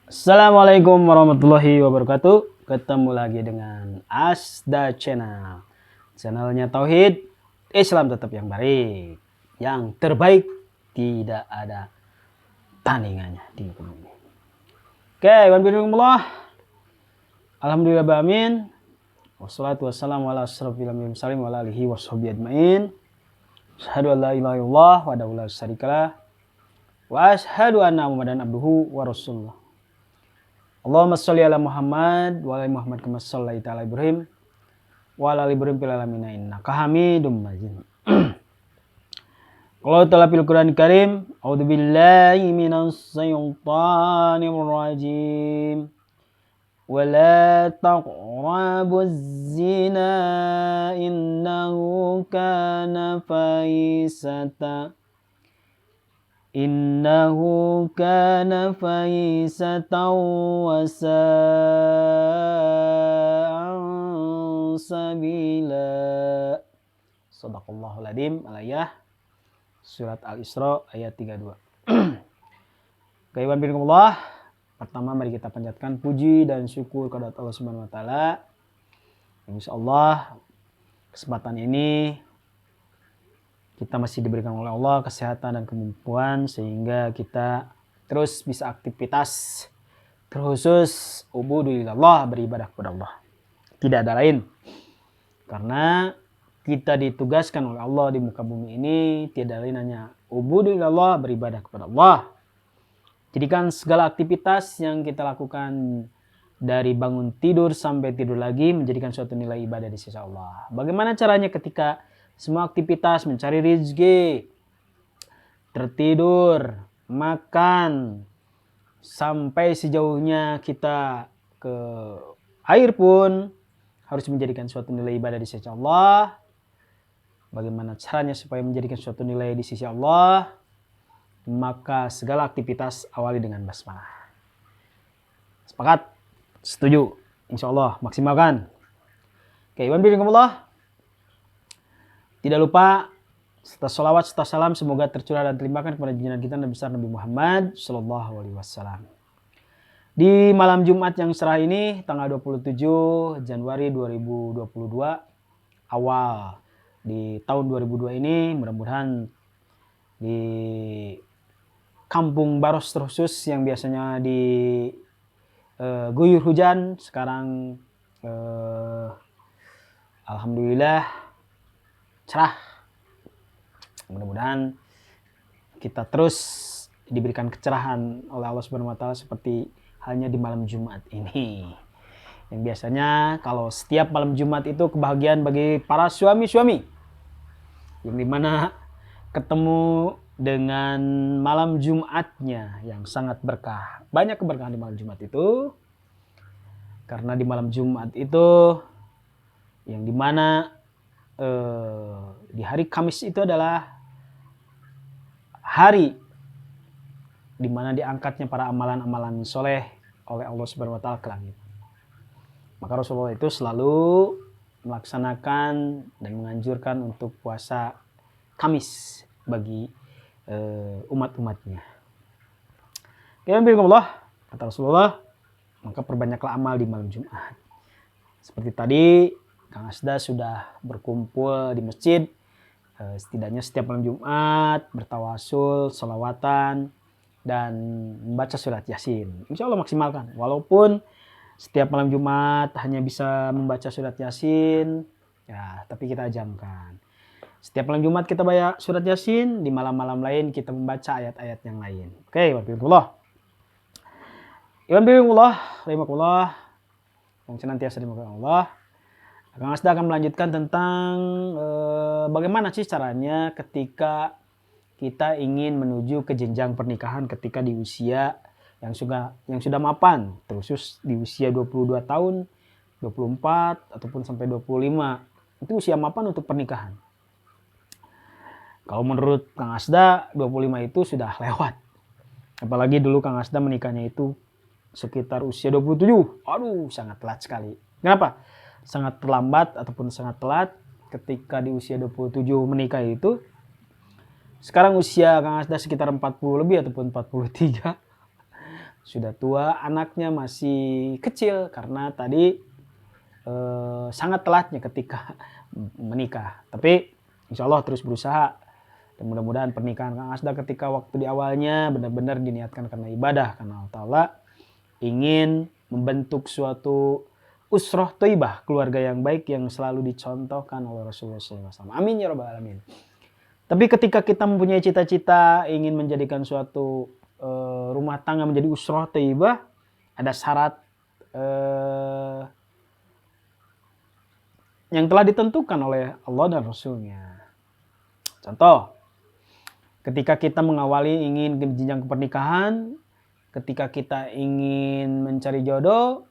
Assalamualaikum warahmatullahi wabarakatuh. Ketemu lagi dengan Asda Channel. Channelnya Tauhid, Islam tetap yang baik. Yang terbaik, tidak ada tandingannya di bumi ini. Oke, alhamdulillah. Alhamdulillah ba'amin. Wassalatu wassalamu ala asrafil anbiya'i salim wa ala alihi washabihi ajmain. Asyhadu an la ilaha illallah wa la syarikalah. Wa asyhadu anna Muhammadan abduhu wa rasulullah. Allahumma sholli ala Muhammad wa ala Muhammad kama shallaita ala Ibrahim wa ala Ibrahim fil alamin innaka Hamidum Majid. Qala ta'ala fil Qur'anil Karim, a'udzu billahi minasy syaithanir rajim. Wa la taqrabuz zina innahu kana fahisatan Innahu kana fahisatan wa sa'an sabila. Shadaqallahul adzim. Al-ayah surat Al-Isra ayat 32. Kaiwan pertama mari kita panjatkan puji dan syukur kepada Allah Subhanahu wa taala. Insyaallah kesempatan ini kita masih diberikan oleh Allah kesehatan dan kemampuan sehingga kita terus bisa aktivitas terkhusus ubudillah, beribadah kepada Allah. Tidak ada lain. Karena kita ditugaskan oleh Allah di muka bumi ini tidak lain hanya ubudillah, beribadah kepada Allah. Jadikan segala aktivitas yang kita lakukan dari bangun tidur sampai tidur lagi menjadikan suatu nilai ibadah di sisi Allah. Bagaimana caranya ketika semua aktivitas mencari rezeki, tertidur, makan, sampai sejauhnya kita ke air pun harus menjadikan suatu nilai ibadah di sisi Allah. Bagaimana caranya supaya menjadikan suatu nilai di sisi Allah? Maka segala aktivitas awali dengan basmalah. Sepakat? Setuju? Insya Allah maksimalkan. Oke, alhamdulillah. Tidak lupa serta salawat serta salam semoga tercurah dan terlimpahkan kepada junjungan kita Nabi besar Nabi Muhammad Sallallahu Alaihi Wasallam. Di malam Jumat yang cerah ini tanggal 27 Januari 2022 awal di tahun 2002 ini, mudah-mudahan di Kampung Baros Terkhusus yang biasanya di guyur hujan sekarang alhamdulillah cerah. Mudah-mudahan kita terus diberikan kecerahan oleh Allah Subhanahu wa taala seperti halnya di malam Jumat ini. Yang biasanya kalau setiap malam Jumat itu kebahagiaan bagi para suami-suami. Yang dimana ketemu dengan malam Jumatnya yang sangat berkah. Banyak keberkahan di malam Jumat itu. Karena di malam Jumat itu yang dimana di hari Kamis itu adalah hari di mana diangkatnya para amalan-amalan soleh oleh Allah Subhanahu wa taala ke langit. Maka Rasulullah itu selalu melaksanakan dan menganjurkan untuk puasa Kamis bagi umat-umatnya. Alhamdulillah, kata Rasulullah, maka perbanyaklah amal di malam Jumat. Seperti tadi Kang Asda sudah berkumpul di masjid setidaknya setiap malam Jumat bertawasul, sholawatan, dan membaca surat Yasin. Insya Allah maksimalkan. Walaupun setiap malam Jumat hanya bisa membaca surat Yasin, ya tapi kita ajamkan. Setiap malam Jumat kita baca surat Yasin, di malam-malam lain kita membaca ayat-ayat yang lain. Oke, alhamdulillah. Alhamdulillah, rahimakumullah, yang senantiasa dimuliakan Allah. Kang Asda akan melanjutkan tentang bagaimana sih caranya ketika kita ingin menuju ke jenjang pernikahan ketika di usia yang sudah mapan, terus di usia 22 tahun, 24 ataupun sampai 25. Itu usia mapan untuk pernikahan. Kalau menurut Kang Asda 25 itu sudah lewat. Apalagi dulu Kang Asda menikahnya itu sekitar usia 27. Aduh, sangat telat sekali. Kenapa? Sangat terlambat ataupun sangat telat ketika di usia 27 menikah itu. Sekarang usia Kang Asda sekitar 40 lebih ataupun 43. sudah tua, anaknya masih kecil karena tadi sangat telatnya ketika menikah. Tapi insya Allah terus berusaha, dan mudah-mudahan pernikahan Kang Asda ketika waktu di awalnya benar-benar diniatkan karena ibadah, karena Allah Ta'ala ingin membentuk suatu usroh thayyibah, keluarga yang baik yang selalu dicontohkan oleh Rasulullah SAW. Amin ya rabbal alamin. Tapi ketika kita mempunyai cita-cita ingin menjadikan suatu rumah tangga menjadi usroh thayyibah, ada syarat yang telah ditentukan oleh Allah dan Rasulnya. Contoh, ketika kita mengawali ingin ke jenjang pernikahan, ketika kita ingin mencari jodoh,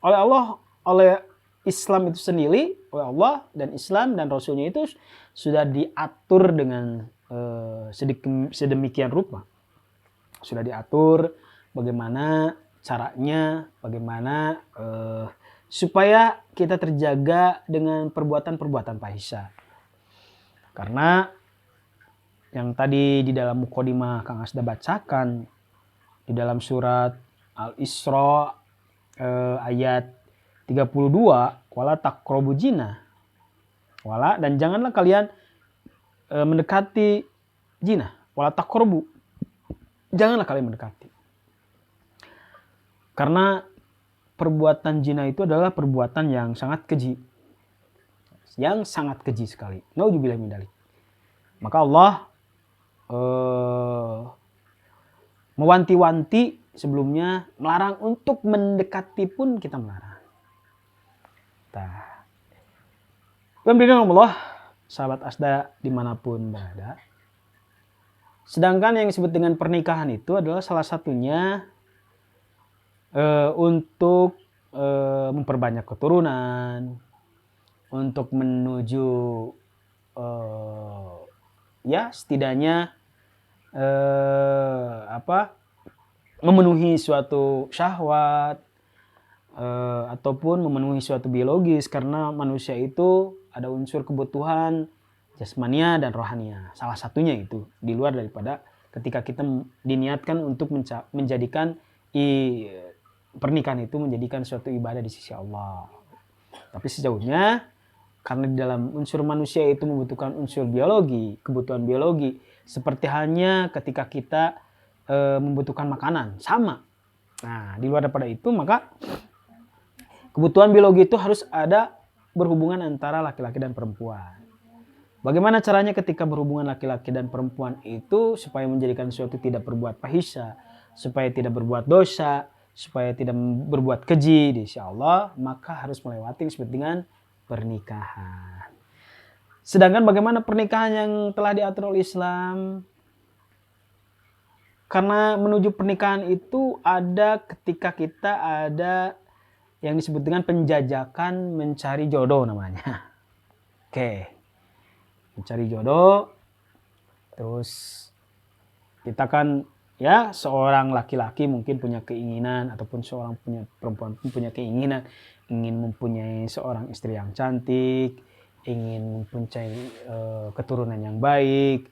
oleh Allah, oleh Islam itu sendiri, oleh Allah dan Islam dan Rasulnya itu sudah diatur dengan sedemikian rupa. Sudah diatur bagaimana caranya, bagaimana supaya kita terjaga dengan perbuatan-perbuatan fahisha. Karena yang tadi di dalam mukhodimah Kang Asda bacakan di dalam surat Al-Isra ayat 32, wala taqrabu zina. Wala, dan janganlah kalian mendekati zina. Wala taqrabu. Janganlah kalian mendekati. Karena perbuatan zina itu adalah perbuatan yang sangat keji. Yang sangat keji sekali. Nauzubillah min dzalik. Maka Allah mewanti-wanti sebelumnya, melarang untuk mendekati pun kita melarang. Alhamdulillah Allah, sahabat Asda dimanapun berada. Sedangkan yang disebut dengan pernikahan itu adalah salah satunya untuk memperbanyak keturunan, untuk menuju ya setidaknya memenuhi suatu syahwat ataupun memenuhi suatu biologis, karena manusia itu ada unsur kebutuhan jasmania dan rohania. Salah satunya itu di luar daripada ketika kita diniatkan untuk menjadikan pernikahan itu menjadikan suatu ibadah di sisi Allah. Tapi sejauhnya karena di dalam unsur manusia itu membutuhkan unsur biologi, kebutuhan biologi, seperti halnya ketika kita membutuhkan makanan, sama. Nah, di luar daripada itu maka kebutuhan biologi itu harus ada berhubungan antara laki-laki dan perempuan. Bagaimana caranya ketika berhubungan laki-laki dan perempuan itu supaya menjadikan suatu tidak berbuat fahisha, supaya tidak berbuat dosa, supaya tidak berbuat keji di sisi Allah, maka harus melewati disebut dengan pernikahan. Sedangkan bagaimana pernikahan yang telah diatur oleh Islam? Karena menuju pernikahan itu ada ketika kita ada yang disebut dengan penjajakan mencari jodoh namanya. Oke. Mencari jodoh. Terus kita kan ya seorang laki-laki mungkin punya keinginan, ataupun seorang perempuan pun punya keinginan ingin mempunyai seorang istri yang cantik, ingin mempunyai keturunan yang baik,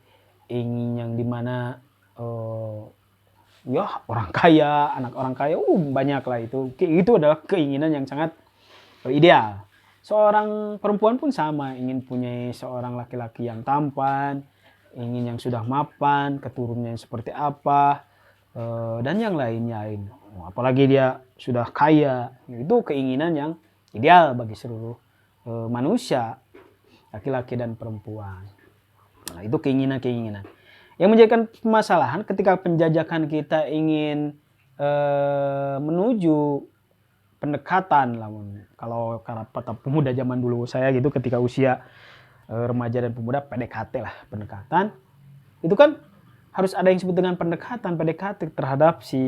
ingin yang dimana ya orang kaya, anak orang kaya, banyak lah itu. Itu adalah keinginan yang sangat ideal. Seorang perempuan pun sama, ingin punya seorang laki-laki yang tampan, ingin yang sudah mapan, keturunannya seperti apa, dan yang lain-lain. Apalagi dia sudah kaya, itu keinginan yang ideal bagi seluruh manusia, laki-laki dan perempuan. Nah, itu keinginan-keinginan. Yang menjadikan permasalahan ketika penjajakan kita ingin menuju pendekatan, kalau kata pemuda zaman dulu saya gitu, ketika usia remaja dan pemuda, PDKT lah, pendekatan. Itu kan harus ada yang disebut dengan pendekatan, PDKT terhadap si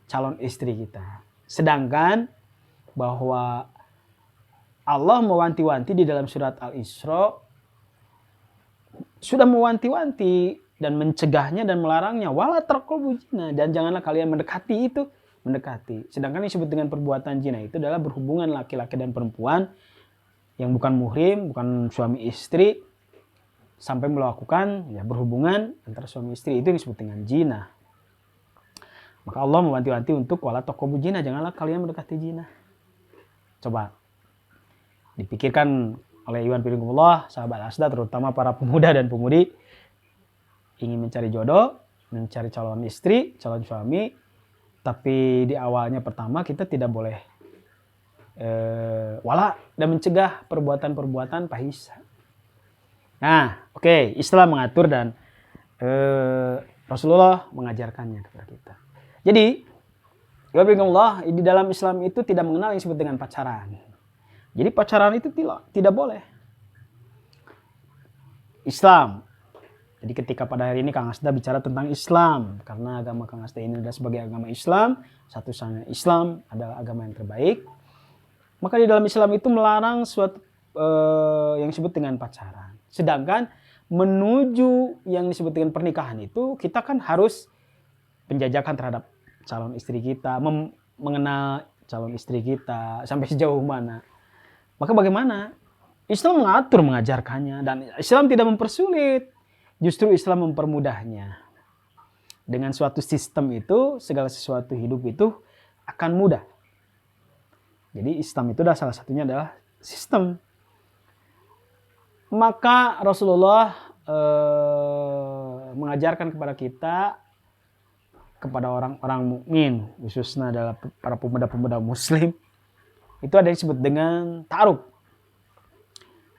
calon istri kita. Sedangkan bahwa Allah mewanti-wanti di dalam surat Al-Isra, sudah mewanti-wanti dan mencegahnya dan melarangnya, wala taqrabu zina, dan janganlah kalian mendekati itu, mendekati. Sedangkan yang disebut dengan perbuatan zina itu adalah berhubungan laki-laki dan perempuan yang bukan muhrim, bukan suami istri, sampai melakukan ya berhubungan antara suami istri, itu yang disebut dengan zina. Maka Allah mewanti-wanti untuk wala taqrabu zina, janganlah kalian mendekati zina. Coba dipikirkan oleh Iwan Pilingkumullah, sahabat Asda, terutama para pemuda dan pemudi ingin mencari jodoh, mencari calon istri, calon suami, tapi di awalnya pertama kita tidak boleh wala dan mencegah perbuatan-perbuatan fahisha. Nah, oke, Islam mengatur dan Rasulullah mengajarkannya kepada kita. Jadi, Allah di dalam Islam itu tidak mengenal yang disebut dengan pacaran. Jadi pacaran itu tidak boleh. Islam. Jadi ketika pada hari ini Kang Asda bicara tentang Islam, karena agama Kang Asda ini adalah sebagai agama Islam, satu-satunya Islam adalah agama yang terbaik. Maka di dalam Islam itu melarang suatu yang disebut dengan pacaran. Sedangkan menuju yang disebut dengan pernikahan itu kita kan harus penjajakan terhadap calon istri kita, mengenal calon istri kita sampai sejauh mana. Maka bagaimana? Islam mengatur, mengajarkannya, dan Islam tidak mempersulit. Justru Islam mempermudahnya. Dengan suatu sistem itu, segala sesuatu hidup itu akan mudah. Jadi Islam itu adalah salah satunya adalah sistem. Maka Rasulullah mengajarkan kepada kita, kepada orang-orang mukmin, khususnya adalah para pemuda-pemuda muslim, itu ada yang disebut dengan ta'aruf.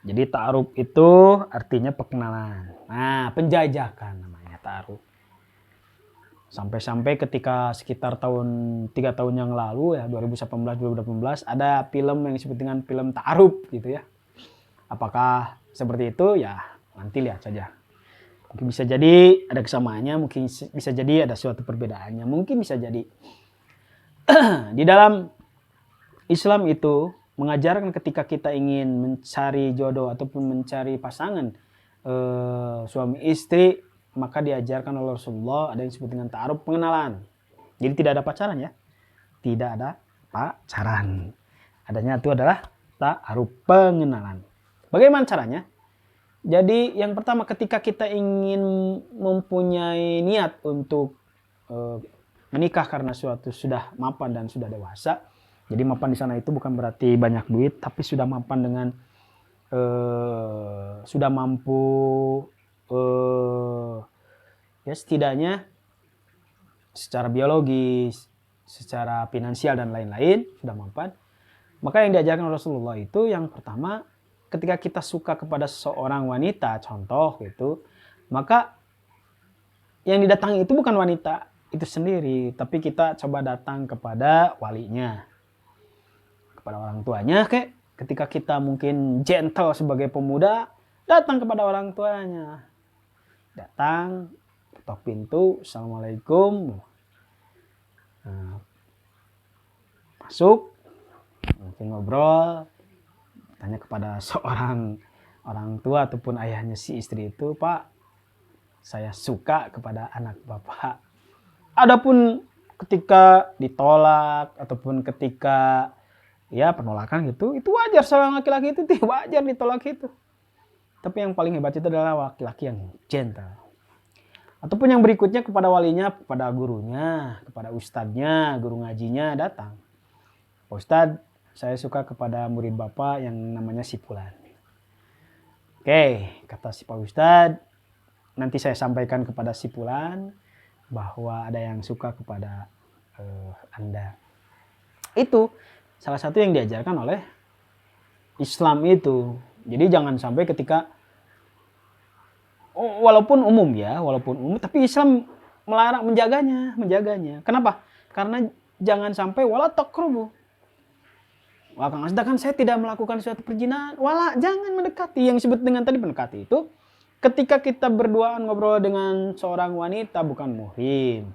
Jadi ta'aruf itu artinya perkenalan. Nah, penjajakan namanya ta'aruf. Sampai-sampai ketika sekitar 3 tahun yang lalu ya, 2018-2018, ada film yang disebut dengan film ta'aruf gitu ya. Apakah seperti itu? Ya, nanti lihat saja. Mungkin bisa jadi ada kesamaannya, mungkin bisa jadi ada suatu perbedaannya, mungkin bisa jadi. Di dalam Islam itu mengajarkan ketika kita ingin mencari jodoh ataupun mencari pasangan suami istri, maka diajarkan oleh Rasulullah ada yang disebut dengan ta'aruf, pengenalan. Jadi tidak ada pacaran ya. Tidak ada pacaran. Adanya itu adalah ta'aruf, pengenalan. Bagaimana caranya? Jadi yang pertama ketika kita ingin mempunyai niat untuk menikah karena suatu sudah mapan dan sudah dewasa. Jadi mapan di sana itu bukan berarti banyak duit, tapi sudah mapan dengan sudah mampu ya setidaknya secara biologis, secara finansial dan lain-lain sudah mapan. Maka yang diajarkan Rasulullah itu yang pertama, ketika kita suka kepada seorang wanita, contoh gitu, maka yang didatangi itu bukan wanita itu sendiri, tapi kita coba datang kepada walinya, kepada orang tuanya. Kayak ketika kita mungkin gentle sebagai pemuda, datang kepada orang tuanya, datang, ketok pintu, assalamualaikum, masuk, mungkin ngobrol, tanya kepada seorang orang tua ataupun ayahnya si istri itu, Pak, saya suka kepada anak Bapak. Adapun ketika ditolak ataupun ketika ya penolakan gitu, itu wajar, seorang laki-laki itu wajar ditolak itu. Tapi yang paling hebat itu adalah laki-laki yang gentle. Ataupun yang berikutnya kepada walinya, kepada gurunya, kepada ustadznya, guru ngajinya datang. Pak Ustadz, saya suka kepada murid Bapak yang namanya si Fulan. Oke, kata si Pak Ustadz, nanti saya sampaikan kepada si Fulan bahwa ada yang suka kepada Anda. Itu salah satu yang diajarkan oleh Islam itu. Jadi jangan sampai ketika walaupun umum, tapi Islam melarang, menjaganya. Kenapa? Karena jangan sampai wala taqrabu. Wah, Kang Asda, kan saya tidak melakukan suatu perzinahan. Wala, jangan mendekati. Yang disebut dengan tadi mendekati itu ketika kita berduaan ngobrol dengan seorang wanita bukan muhrim.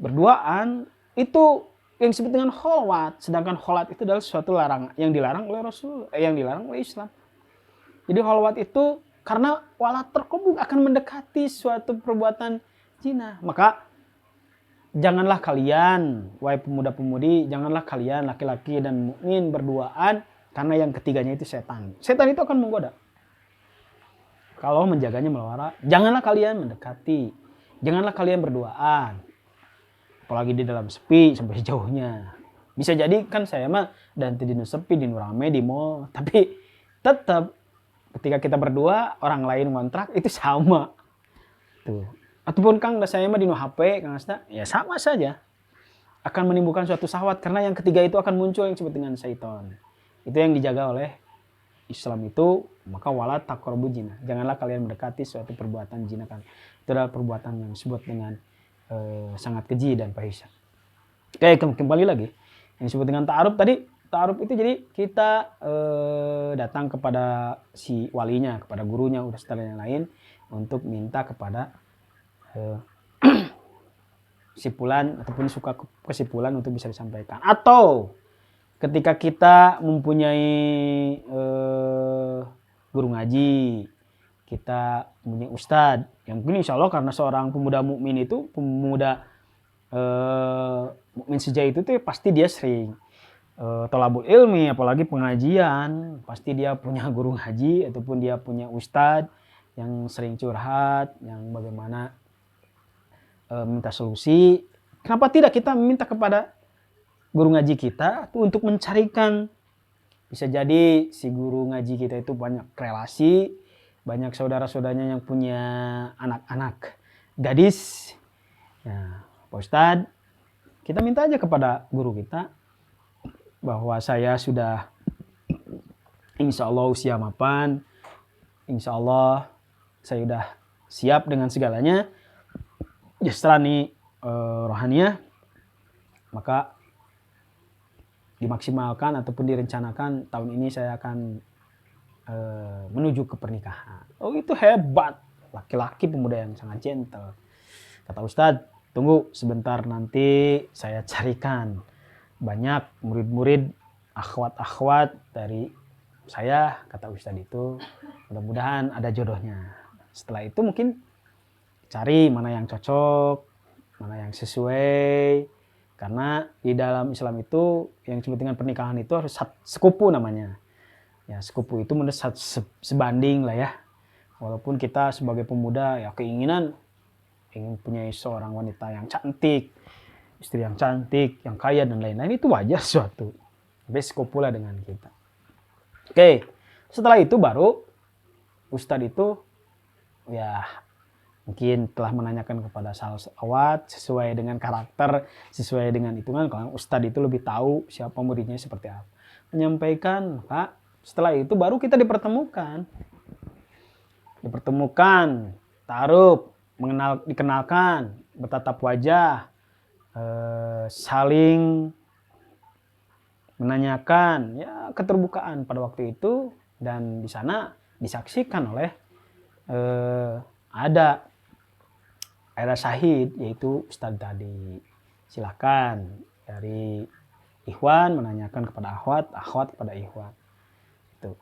Berduaan itu yang disebut dengan kholwat, sedangkan kholwat itu adalah suatu larangan yang dilarang oleh Rasul, yang dilarang oleh Islam. Jadi kholwat itu karena wala taqrabu akan mendekati suatu perbuatan zina. Maka janganlah kalian, wahai pemuda-pemudi, janganlah kalian laki-laki dan mukmin berduaan karena yang ketiganya itu setan. Setan itu akan menggoda. Kalau menjaganya melawara, janganlah kalian mendekati, janganlah kalian berduaan. apalagi di dalam sepi sampai sejauhnya. Bisa jadi kan saya mah dan di sepi, di rame, di mall, tapi tetap ketika kita berdua orang lain ngontrak itu sama tuh. Ataupun Kang saya mah di HP Kang Asta, ya sama saja akan menimbulkan suatu syahwat karena yang ketiga itu akan muncul yang disebut dengan syaitan. Itu yang dijaga oleh Islam itu, maka wala taqrabu zina. Janganlah kalian mendekati suatu perbuatan zina kan. Itu adalah perbuatan yang disebut dengan sangat keji dan fahisha. Oke, kembali lagi. Yang disebut dengan ta'aruf tadi, ta'aruf itu jadi kita datang kepada si walinya, kepada gurunya, ustaz dan yang lain untuk minta kepada kesimpulan ataupun suka kesimpulan untuk bisa disampaikan. Atau ketika kita mempunyai guru ngaji, kita punya ustadz yang mungkin insya Allah karena seorang pemuda mukmin itu pemuda mukmin sejati itu tuh pasti dia sering thalabul ilmi, apalagi pengajian, pasti dia punya guru ngaji ataupun dia punya ustadz yang sering curhat, yang bagaimana minta solusi. Kenapa tidak kita minta kepada guru ngaji kita untuk mencarikan, bisa jadi si guru ngaji kita itu banyak relasi, banyak saudara-saudaranya yang punya anak-anak gadis. Nah, Pak Ustadz, kita minta aja kepada guru kita bahwa saya sudah insya Allah usia mapan, insya Allah saya sudah siap dengan segalanya, jasrani rohaniah, maka dimaksimalkan ataupun direncanakan tahun ini saya akan menuju ke pernikahan. Oh itu hebat, laki-laki pemuda yang sangat gentle. Kata Ustadz, tunggu sebentar nanti saya carikan banyak murid-murid akhwat-akhwat dari saya, kata Ustadz itu, mudah-mudahan ada jodohnya. Setelah itu mungkin cari mana yang cocok, mana yang sesuai, karena di dalam Islam itu yang disebut dengan pernikahan itu harus sekupu namanya. Ya, sekupu itu menurut sebanding lah ya. Walaupun kita sebagai pemuda ya keinginan ingin punya seorang wanita yang cantik, istri yang cantik, yang kaya dan lain-lain, itu wajar suatu. Tapi sekupu lah dengan kita. Oke, setelah itu baru Ustadz itu ya mungkin telah menanyakan kepada salawat sesuai dengan karakter, sesuai dengan hitungan. Kalau Ustadz itu lebih tahu siapa muridnya seperti apa. Menyampaikan, Pak, setelah itu baru kita dipertemukan. Dipertemukan, taruh, dikenalkan, bertatap wajah, saling menanyakan, ya keterbukaan pada waktu itu, dan di sana disaksikan oleh ada syahid, yaitu Ustadz tadi. Silakan dari ikhwan menanyakan kepada akhwat, akhwat kepada ikhwan. Itu.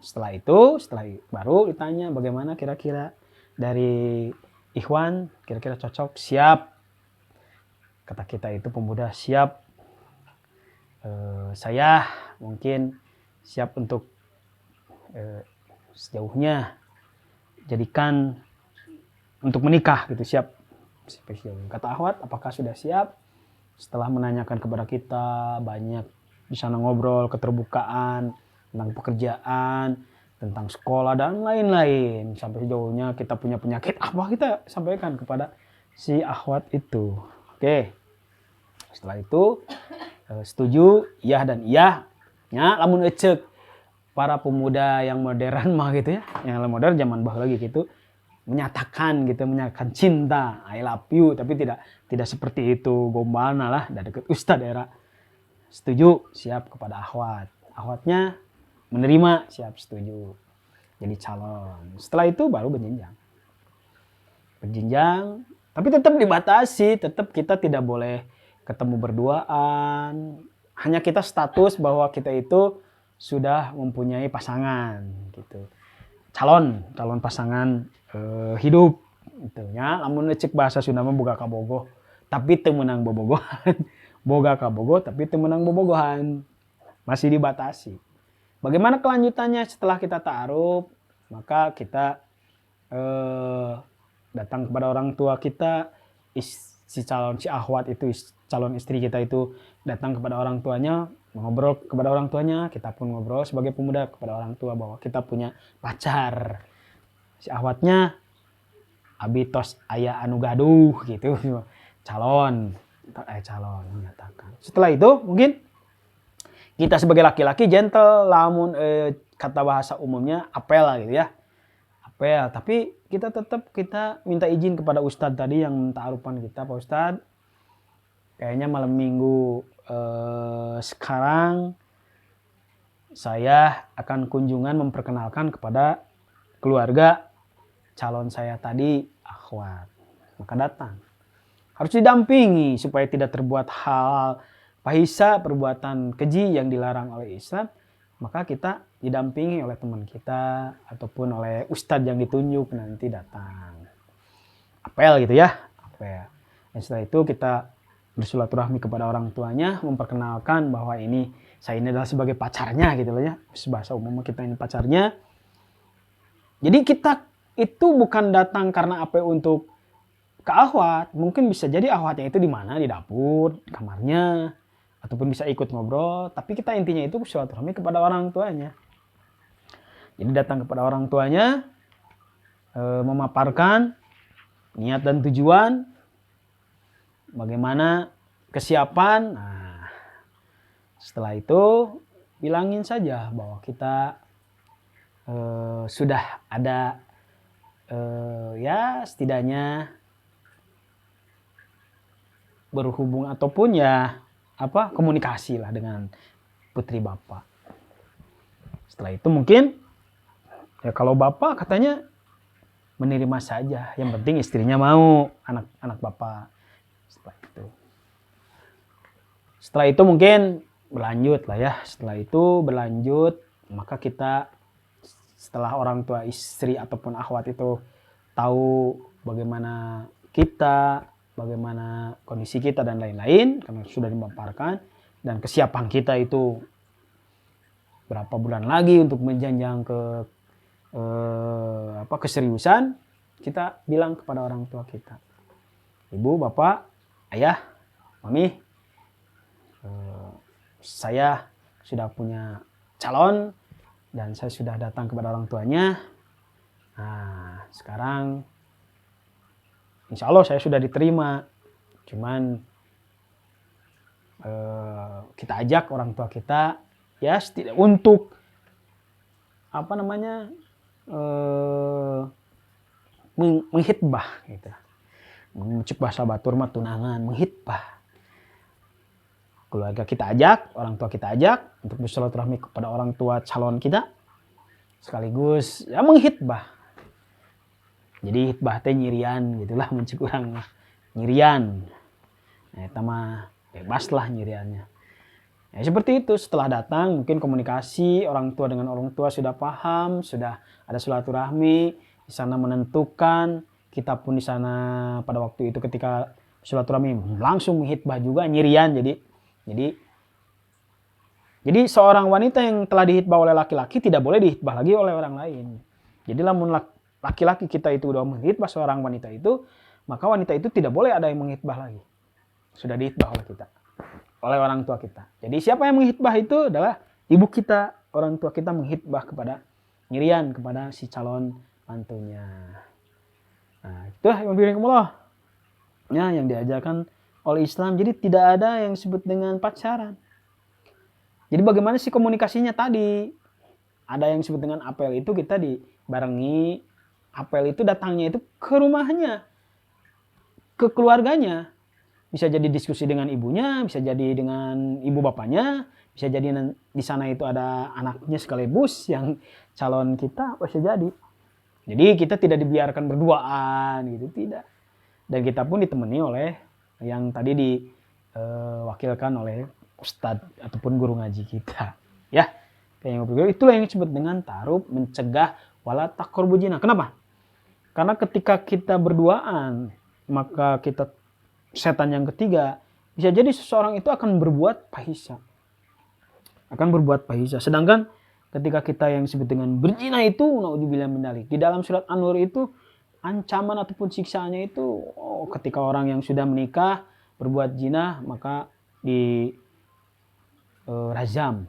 Setelah baru ditanya bagaimana kira-kira dari ikhwan, kira-kira cocok, siap. Kata kita itu pemuda siap. Saya mungkin siap untuk sejauhnya jadikan untuk menikah gitu, siap. Kata akhwat, apakah sudah siap? Setelah menanyakan kepada kita, banyak di sana ngobrol, keterbukaan tentang pekerjaan, tentang sekolah dan lain-lain. Sampai sejauhnya kita punya penyakit apa, kita sampaikan kepada si akhwat itu. Oke. Setelah itu setuju, iya dan iya. Ya, lamun ecek para pemuda yang modern mah gitu ya, yang modern zaman bah lagi gitu, menyatakan cinta, I love you, tapi tidak seperti itu gombalna lah, dari deket ustadz era. Setuju, siap kepada akhwat. Akhwatnya menerima, siap, setuju. Jadi calon. Setelah itu baru berjenjang. Berjenjang, tapi tetap dibatasi, tetap kita tidak boleh ketemu berduaan. Hanya kita status bahwa kita itu sudah mempunyai pasangan gitu. Calon pasangan hidup gitu ya. Lamun cek bahasa Sunda mah boga kabogoh tapi teu meunang bobogohan. Boga kabogoh tapi teu meunang bobogohan. Masih dibatasi. Bagaimana kelanjutannya setelah kita ta'aruf? Maka kita datang kepada orang tua kita, si akhwat itu, calon istri kita itu datang kepada orang tuanya, ngobrol kepada orang tuanya, kita pun ngobrol sebagai pemuda kepada orang tua bahwa kita punya pacar. Si akhwatnya abitos aya anu gaduh gitu, calon menyatakan. Setelah itu mungkin kita sebagai laki-laki gentle, lamun kata bahasa umumnya apel lah gitu ya. Apel, tapi kita tetap minta izin kepada ustadz tadi yang ta'arupan kita, Pak Ustadz. Kayaknya malam minggu sekarang saya akan kunjungan memperkenalkan kepada keluarga calon saya tadi, akhwat. Maka datang. Harus didampingi supaya tidak terbuat hal fahisha, perbuatan keji yang dilarang oleh Islam. Maka kita didampingi oleh teman kita ataupun oleh ustadz yang ditunjuk nanti datang. Apel gitu ya, apel. Dan setelah itu kita bersilaturahmi kepada orang tuanya, memperkenalkan bahwa saya ini adalah sebagai pacarnya gitu loh ya. Bahasa umum kita ini pacarnya. Jadi kita itu bukan datang karena apa untuk ke akhwat. Mungkin bisa jadi akhwatnya itu di mana, di dapur, di kamarnya, ataupun bisa ikut ngobrol, tapi kita intinya itu silaturahmi kepada orang tuanya. Jadi datang kepada orang tuanya, memaparkan niat dan tujuan, bagaimana kesiapan. Nah, setelah itu bilangin saja bahwa kita sudah ada ya setidaknya berhubung ataupun ya komunikasi lah dengan putri bapak. Setelah itu mungkin ya kalau bapak katanya menerima saja, yang penting istrinya mau, anak bapak. Setelah itu mungkin berlanjut lah ya. Setelah itu berlanjut, maka kita setelah orang tua istri ataupun akhwat itu tahu bagaimana kita, bagaimana kondisi kita dan lain-lain, karena sudah dipaparkan, dan kesiapan kita itu berapa bulan lagi untuk menjanjang ke keseriusan, kita bilang kepada orang tua kita, ibu, bapak, ayah, mami, saya sudah punya calon dan saya sudah datang kepada orang tuanya. Nah, sekarang insya Allah saya sudah diterima. Cuman kita ajak orang tua kita ya untuk menghitbah gitu. Mencuk bahasa batur mah tunangan, menghitbah. Keluarga kita ajak, orang tua kita ajak untuk bersilaturahmi kepada orang tua calon kita. Sekaligus ya menghitbah. Jadi hitbah teh nyirian gitulah, mencuk urang nyirian. Nah, eta mah bebas lah nyiriannya. Ya, seperti itu. Setelah datang mungkin komunikasi orang tua dengan orang tua sudah paham, sudah ada silaturahmi, di sana menentukan, kita pun di sana pada waktu itu ketika silaturahmi langsung menghitbah juga nyirian. Jadi seorang wanita yang telah dihitbah oleh laki-laki tidak boleh dihitbah lagi oleh orang lain. Jadi lamun laki-laki kita itu udah menghitbah seorang wanita itu, maka wanita itu tidak boleh ada yang menghitbah lagi. Sudah dihitbah oleh kita, oleh orang tua kita. Jadi siapa yang menghitbah itu adalah ibu kita, orang tua kita menghitbah kepada nyirian kepada si calon mantunya. Nah, itu yang bimbingamullah ya, yang diajarkan oleh Islam. Jadi tidak ada yang disebut dengan pacaran. Jadi bagaimana sih komunikasinya tadi? Ada yang disebut dengan apel, itu kita dibarengi. Apel itu datangnya itu ke rumahnya, ke keluarganya. Bisa jadi diskusi dengan ibunya, bisa jadi dengan ibu bapaknya, bisa jadi di sana itu ada anaknya sekaligus yang calon kita, bisa jadi. Jadi kita tidak dibiarkan berduaan gitu, tidak. Dan kita pun ditemani oleh yang tadi diwakilkan oleh ustadz ataupun guru ngaji kita. Ya, itulah yang disebut dengan ta'aruf, mencegah wala taqrabu zina. Kenapa? Karena ketika kita berduaan, maka kita setan yang ketiga, bisa jadi seseorang itu akan berbuat fahisha. Sedangkan ketika kita yang disebut dengan berzina itu, naudzubillah min dzalik. Di dalam surat An-Nur itu ancaman ataupun siksaannya itu ketika orang yang sudah menikah berbuat zina maka di rajam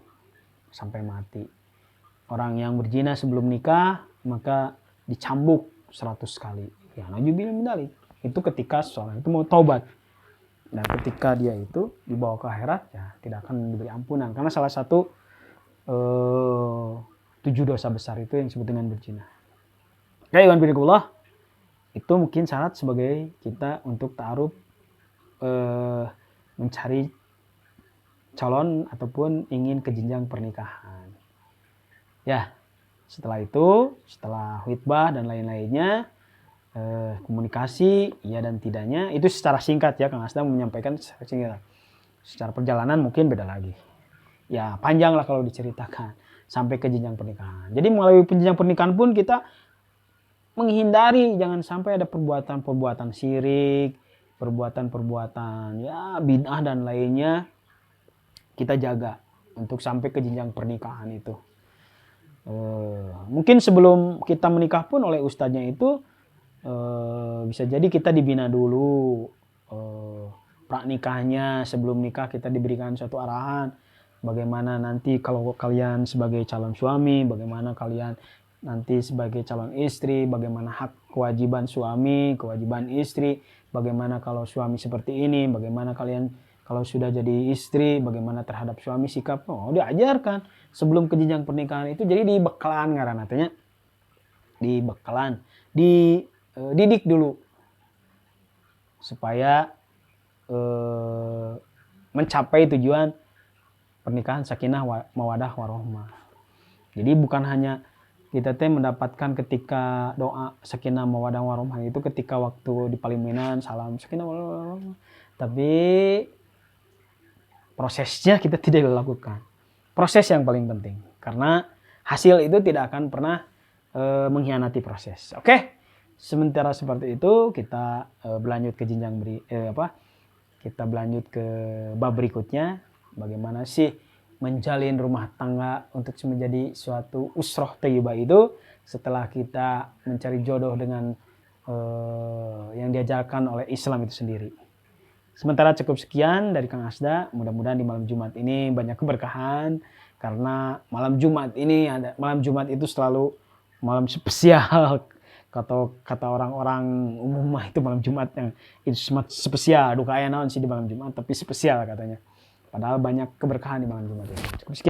sampai mati. Orang yang berzina sebelum nikah maka dicambuk 100 kali. Ya, najubillah min dzalik. Itu ketika seorang itu mau taubat. Dan ketika dia itu dibawa ke akhirat ya tidak akan diberi ampunan karena salah satu 7 dosa besar itu yang disebut dengan berzina. Ya, iwan binakumullah, itu mungkin syarat sebagai kita untuk ta'aruf mencari calon ataupun ingin ke jenjang pernikahan. Ya, setelah itu, setelah khutbah dan lain-lainnya, komunikasi iya dan tidaknya itu secara singkat ya, Kang Asda menyampaikan secara singkat. Secara perjalanan mungkin beda lagi. Ya, panjang lah kalau diceritakan sampai ke jenjang pernikahan. Jadi melalui jenjang pernikahan pun kita menghindari jangan sampai ada perbuatan-perbuatan syirik, perbuatan-perbuatan ya bid'ah dan lainnya kita jaga untuk sampai ke jenjang pernikahan itu. Mungkin sebelum kita menikah pun oleh ustadznya itu bisa jadi kita dibina dulu pranikahnya. Sebelum nikah kita diberikan suatu arahan bagaimana nanti kalau kalian sebagai calon suami, bagaimana kalian nanti sebagai calon istri, bagaimana hak kewajiban suami, kewajiban istri, bagaimana kalau suami seperti ini, bagaimana kalian kalau sudah jadi istri, bagaimana terhadap suami sikap. Diajarkan sebelum ke jenjang pernikahan itu. Jadi di bekalan ngaran artinya di bekalan, dididik dulu supaya mencapai tujuan pernikahan sakinah mawadah warohmah. Jadi bukan hanya kita mendapatkan ketika doa sakinah mawadah warohmah itu ketika waktu di paliminan salam sakinah mawadah warohmah, tapi prosesnya kita tidak lakukan. Proses yang paling penting karena hasil itu tidak akan pernah mengkhianati proses. Oke. Sementara seperti itu kita berlanjut ke jenjang kita berlanjut ke bab berikutnya, bagaimana sih menjalin rumah tangga untuk menjadi suatu usroh thayyibah itu setelah kita mencari jodoh dengan yang diajarkan oleh Islam itu sendiri. Sementara cukup sekian dari Kang Asda. Mudah-mudahan di malam Jumat ini banyak keberkahan karena malam Jumat itu selalu malam spesial. Kata orang-orang umum mah itu malam Jumat yang itu spesial. Duka aya naon sih di malam Jumat tapi spesial katanya. Padahal banyak keberkahan di malam Jumat ini. Cukup sekian.